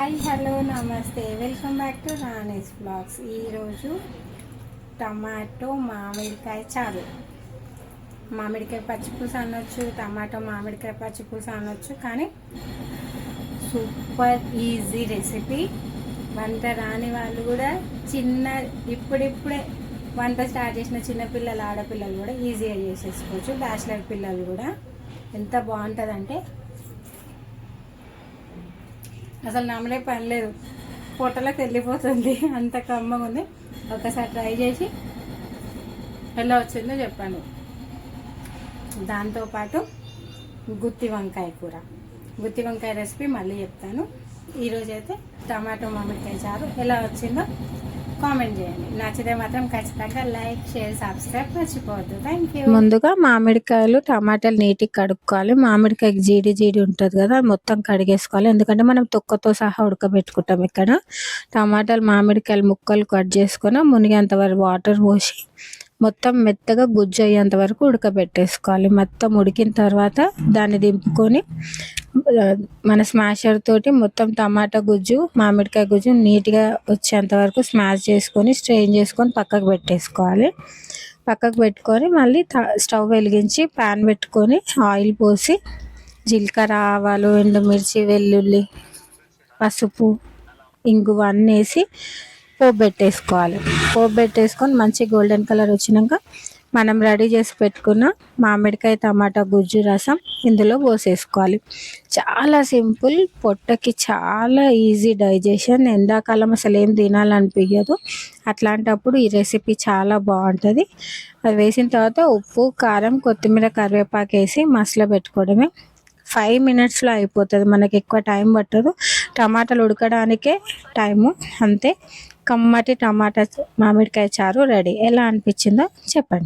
Hi hello నమస్తే welcome back to Rani's blogs. ఈరోజు tomato మామిడికాయ చారు, మామిడికాయ పచ్చిపులుసు అనొచ్చు, టమాటో మామిడికాయ పచ్చిపులుసు అనొచ్చు, కానీ సూపర్ ఈజీ రెసిపీ. వంట రాని వాళ్ళు కూడా ఇప్పుడిప్పుడే వంట స్టార్ట్ చేసిన చిన్నపిల్లలు ఆడపిల్లలు కూడా ఈజీగా చేసేసుకోవచ్చు. బ్యాచిలర్ పిల్లలు కూడా ఎంత బాగుంటుందంటే అసలు నమ్మలే పని లేదు, పొట్టలోకి వెళ్ళిపోతుంది, అంత కమ్మగా ఉంది. ఒకసారి ట్రై చేసి ఎలా వచ్చిందో చెప్పండి. దాంతోపాటు గుత్తి వంకాయ కూర, గుత్తి వంకాయ రెసిపీ మళ్ళీ చెప్తాను. ఈరోజైతే టమాటో మామిడికాయ చారు ఎలా వచ్చిందో కామెంట్ చేయండి. నచ్చితే మాత్రం ఖచ్చితంగా లైక్, షేర్, సబ్స్క్రైబ్ మర్చిపోవద్దు. Thank you. ముందుగా మామిడికాయలు టమాటాలు నీటికి కడుక్కోవాలి. మామిడికాయకి జీడి ఉంటుంది కదా, అది మొత్తం కడిగేసుకోవాలి. ఎందుకంటే మనం తొక్కతో సహా ఉడకబెట్టుకుంటాం. ఇక్కడ టమాటాలు మామిడికాయలు ముక్కలు కట్ చేసుకొని మునిగేంత వరకు వాటర్ పోసి మొత్తం మెత్తగా గుజ్జు అయ్యేంత వరకు ఉడకబెట్టేసుకోవాలి. మొత్తం ఉడికిన తర్వాత దాన్ని దింపుకొని మన స్మాషర్ తోటి మొత్తం టమాటా గుజ్జు మామిడికాయ గుజ్జు నీట్గా వచ్చేంత వరకు స్మాష్ చేసుకొని స్ట్రెయిన్ చేసుకొని పక్కకు పెట్టేసుకోవాలి. పక్కకు పెట్టుకొని మళ్ళీ స్టవ్ వెలిగించి ప్యాన్ పెట్టుకొని ఆయిల్ పోసి జీలకర్ర, ఆవాలు, ఎండుమిర్చి, వెల్లుల్లి, పసుపు, ఇంగువ అన్నీ వేసి పోపు పెట్టేసుకోవాలి. పోపు పెట్టేసుకొని మంచి గోల్డెన్ కలర్ వచ్చినాక మనం రెడీ చేసి పెట్టుకున్న మామిడికాయ టమాటా గుజ్జు రసం ఇందులో పోసేసుకోవాలి. చాలా సింపుల్, పొట్టకి చాలా ఈజీ డైజెషన్. ఎండాకాలం అసలు ఏం తినాలనిపించదు, అట్లాంటప్పుడు ఈ రెసిపీ చాలా బాగుంటుంది. అది వేసిన తర్వాత ఉప్పు, కారం, కొత్తిమీర, కరివేపాకు వేసి మసాలా పెట్టుకోవడమే. 5 minutesలో అయిపోతుంది, మనకి ఎక్కువ టైం పట్టదు. టమాటాలు ఉడకడానికే టైము, అంతే. కమ్మటి టమాటా మామిడికాయ చారు రెడీ. ఎలా అనిపించిందో చెప్పండి.